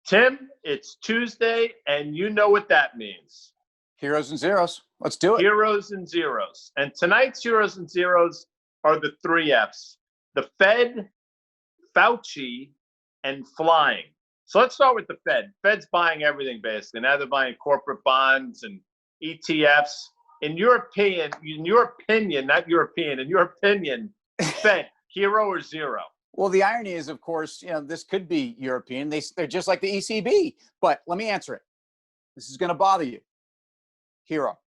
Tim, it's Tuesday, and you know what that means. Heroes and zeros. Let's do it. Heroes and zeros. And tonight's heroes and zeros are the three F's: the Fed, Fauci, and flying. So let's start with the Fed. Fed's buying everything, basically. Now they're buying corporate bonds and ETFs. In your opinion, not European, in your opinion, Fed, hero or zero? Well, the irony is, of course, this could be European. They're just like the ECB. But let me answer it. This is going to bother you. Hero.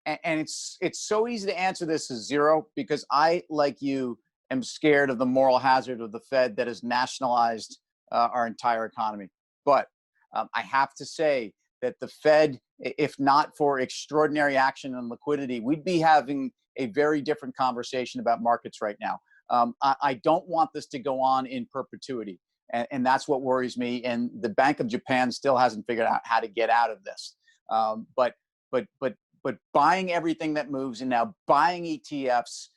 And it's so easy to answer this as zero because I, like you, am scared of the moral hazard of the Fed that has nationalized our entire economy. But I have to say that the Fed, if not for extraordinary action and liquidity, we'd be having a very different conversation about markets right now. I don't want this to go on in perpetuity. And that's what worries me. And the Bank of Japan still hasn't figured out how to get out of this. But buying everything that moves and now buying ETFs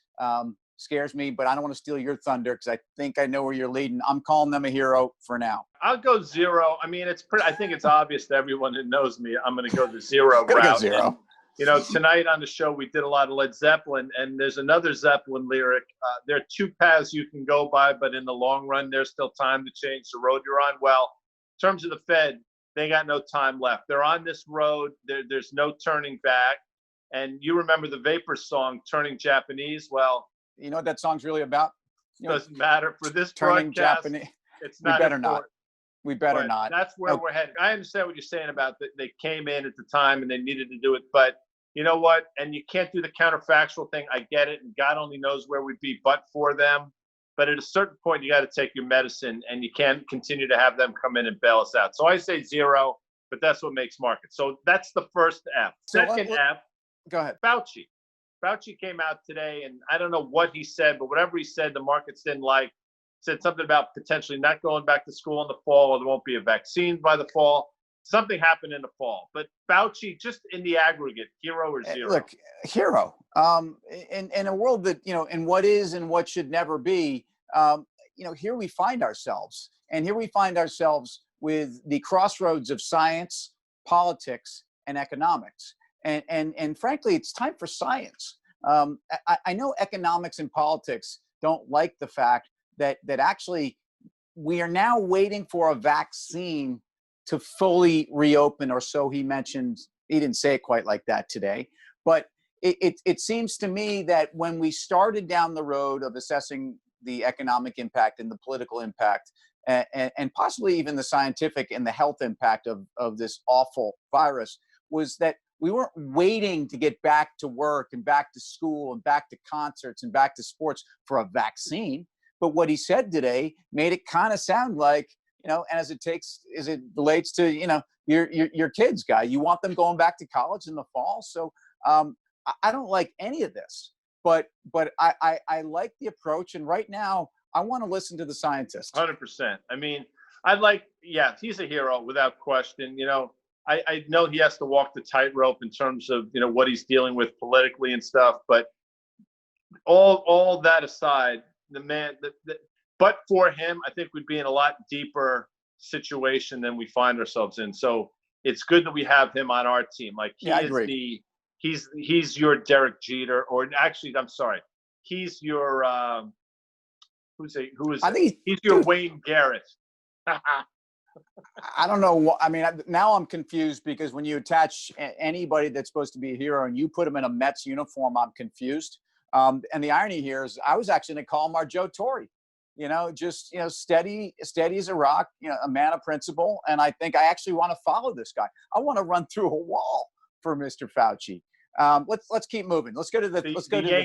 scares me, but I don't want to steal your thunder because I think I know where you're leading. I'm calling them a hero for now. I'll go zero. I mean, I think it's obvious to everyone who knows me, I'm going to go the zero route. Go zero. And, tonight on the show, we did a lot of Led Zeppelin, and there's another Zeppelin lyric. There are two paths you can go by, but in the long run, there's still time to change the road you're on. Well, in terms of the Fed, they got no time left. They're on this road. There's no turning back. And you remember the Vapors song, Turning Japanese? Well, you know what that song's really about? Doesn't matter. For this turning broadcast, Japanese. It's not. We better not. We better not. That's where we're headed. I understand what you're saying about that. They came in at the time and they needed to do it. But you know what? And you can't do the counterfactual thing. I get it. And God only knows where we'd be but for them. But at a certain point, you got to take your medicine, and you can't continue to have them come in and bail us out. So I say zero, but that's what makes markets. So that's the first F. Second F. Go ahead. Fauci. Fauci came out today, and I don't know what he said, but whatever he said, the markets didn't like. Said something about potentially not going back to school in the fall, or there won't be a vaccine by the fall. Something happened in the fall. But Fauci, just in the aggregate, hero or zero? Look, hero. In a world that, in what is and what should never be, here we find ourselves. And here we find ourselves with the crossroads of science, politics, and economics. And frankly, it's time for science. I know economics and politics don't like the fact that actually we are now waiting for a vaccine to fully reopen, or so he mentioned. He didn't say it quite like that today, but it seems to me that when we started down the road of assessing the economic impact and the political impact, and possibly even the scientific and the health impact of this awful virus, was that we weren't waiting to get back to work and back to school and back to concerts and back to sports for a vaccine. But what he said today made it kind of sound like, as it relates to, your kids, guy, you want them going back to college in the fall. So I don't like any of this, but I like the approach. And right now I want to listen to the scientists. 100%. I mean, he's a hero without question. I know he has to walk the tightrope in terms of, what he's dealing with politically and stuff, but all that aside, the man, but for him, I think we'd be in a lot deeper situation than we find ourselves in. So it's good that we have him on our team. Like he's your Derek Jeter, or actually, I'm sorry, he's your he's your Wayne Garrett. I don't know. I mean, now I'm confused because when you attach anybody that's supposed to be a hero and you put him in a Mets uniform, I'm confused. And the irony here is I was actually going to call him our Joe Torre, steady as a rock, a man of principle. And I think I actually want to follow this guy. I want to run through a wall for Mr. Fauci. Let's keep moving. Let's go to the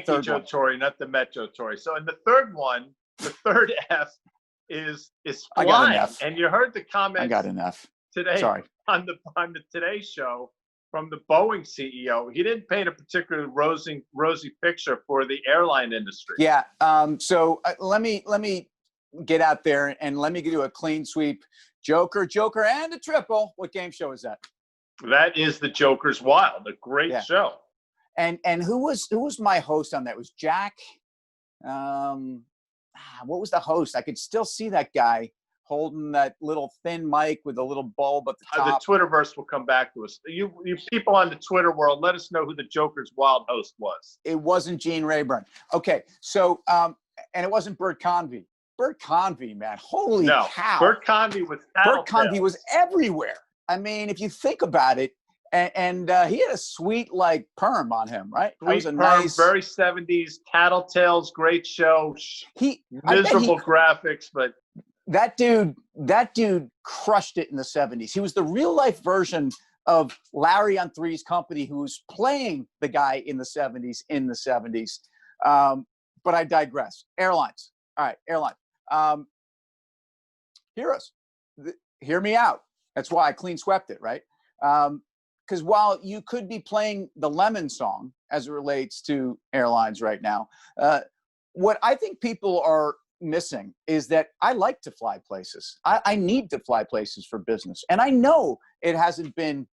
third Joe one. Torre, not the Met Joe Torre. So in the third one, the third F is flying. I got an F. And you heard the comments. I got an F today. Sorry. on the Today Show from the Boeing CEO. He didn't paint a particularly rosy picture for the airline industry. Yeah. So let me get out there and let me do a clean sweep. Joker, and a triple. What game show is that? That is the Joker's Wild, a great show. And who was my host on that? It was Jack. What was the host? I could still see that guy holding that little thin mic with a little bulb at the The top. Twitterverse will come back to us. You people on the Twitter world, let us know who the Joker's wild host was. It wasn't Gene Rayburn. Okay, so and it wasn't Bert Convy. Bert Convy, man, holy cow! Bert Convy was Bert Convy was everywhere. I mean, if you think about it, and he had a sweet like perm on him, right? Sweet was a perm, nice, very 70s, Tattletales, great show. Miserable graphics, but that dude crushed it in the 70s. He was the real life version of Larry on Three's Company, who was playing the guy in the 70s But I digress. Airlines. All right, airline. Heroes. Hear me out. That's why I clean swept it, right? Because while you could be playing the Lemon song as it relates to airlines right now, what I think people are missing is that I like to fly places. I need to fly places for business. And I know it hasn't been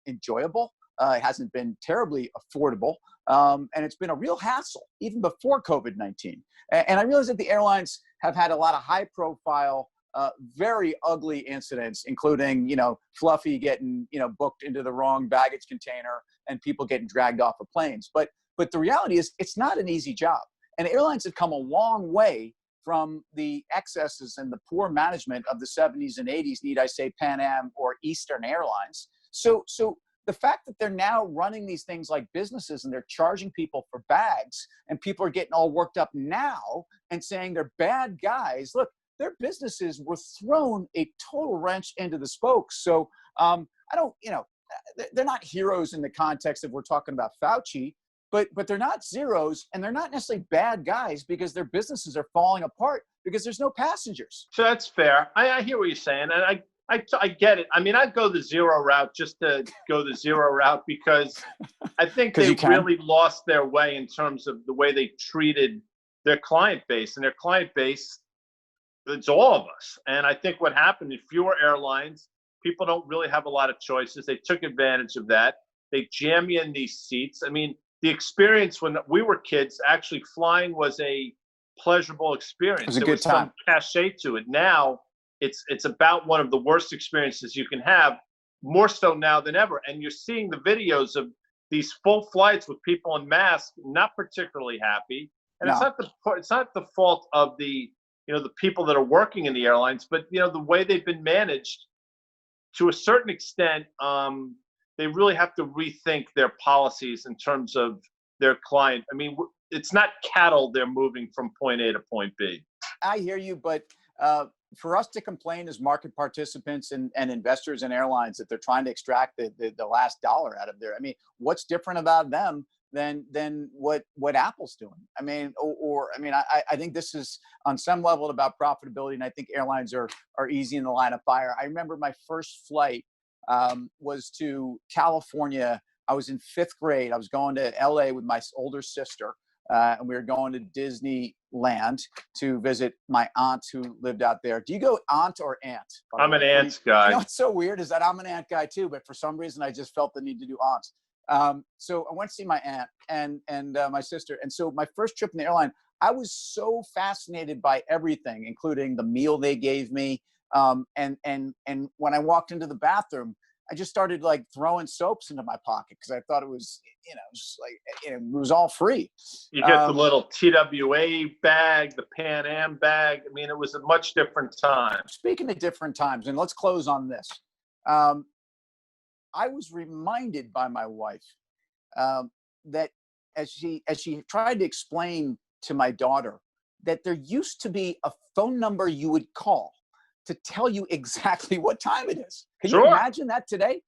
enjoyable. It hasn't been terribly affordable. And it's been a real hassle, even before COVID-19. And I realize that the airlines have had a lot of high profile, very ugly incidents, including, Fluffy getting, booked into the wrong baggage container and people getting dragged off of planes. But the reality is it's not an easy job. And airlines have come a long way from the excesses and the poor management of the 70s and 80s, need I say Pan Am or Eastern Airlines. So the fact that they're now running these things like businesses and they're charging people for bags and people are getting all worked up now and saying they're bad guys. Look, their businesses were thrown a total wrench into the spokes. So I don't, they're not heroes in the context of we're talking about Fauci, but they're not zeros and they're not necessarily bad guys because their businesses are falling apart because there's no passengers. So that's fair. I hear what you're saying. And I get it. I mean, I'd go the zero route just to go the zero route because I think they really lost their way in terms of the way they treated their client base. And their client base, it's all of us. And I think what happened in fewer airlines, people don't really have a lot of choices. They took advantage of that. They jam you in these seats. I mean, the experience when we were kids, actually flying was a pleasurable experience. It was a good time. Some cachet to it. Now it's about one of the worst experiences you can have, more so now than ever. And you're seeing the videos of these full flights with people in masks, not particularly happy. And it's not the fault of the people that are working in the airlines, but the way they've been managed to a certain extent. They really have to rethink their policies in terms of their client. I mean, it's not cattle they're moving from point A to point B. I hear you, but for us to complain as market participants and investors in airlines that they're trying to extract the last dollar out of there, I mean, what's different about them than what Apple's doing? I mean, I think this is on some level about profitability, and I think airlines are easy in the line of fire. I remember my first flight was to California. I was in 5th grade. I was going to LA with my older sister, and we were going to Disneyland to visit my aunt who lived out there. Do you go aunt or aunt? I'm an aunt guy. What's so weird is that I'm an aunt guy too, but for some reason I just felt the need to do aunt. So I went to see my aunt and my sister. And so my first trip in the airline, I was so fascinated by everything, including the meal they gave me. And when I walked into the bathroom, I just started like throwing soaps into my pocket because I thought it was, just like, it was all free. You get the little TWA bag, the Pan Am bag. I mean, it was a much different time. Speaking of different times, and let's close on this. I was reminded by my wife that as she tried to explain to my daughter that there used to be a phone number you would call to tell you exactly what time it is. Can you imagine that today?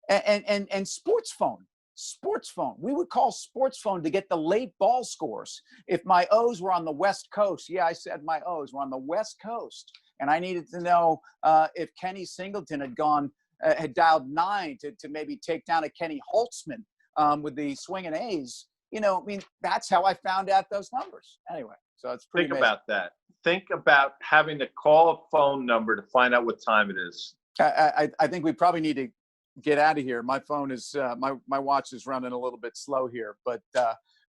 And sports phone. We would call sports phone to get the late ball scores. If my O's were on the West Coast, I said my O's were on the West Coast, and I needed to know if Kenny Singleton had dialed 9 to maybe take down a Kenny Holtzman with the swinging A's. That's how I found out those numbers. Anyway, so it's pretty amazing. About that. Think about having to call a phone number to find out what time it is. I think we probably need to get out of here. My phone is my watch is running a little bit slow here, but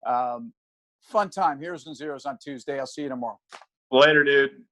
fun time. Heroes and Zeros on Tuesday. I'll see you tomorrow. Later, dude.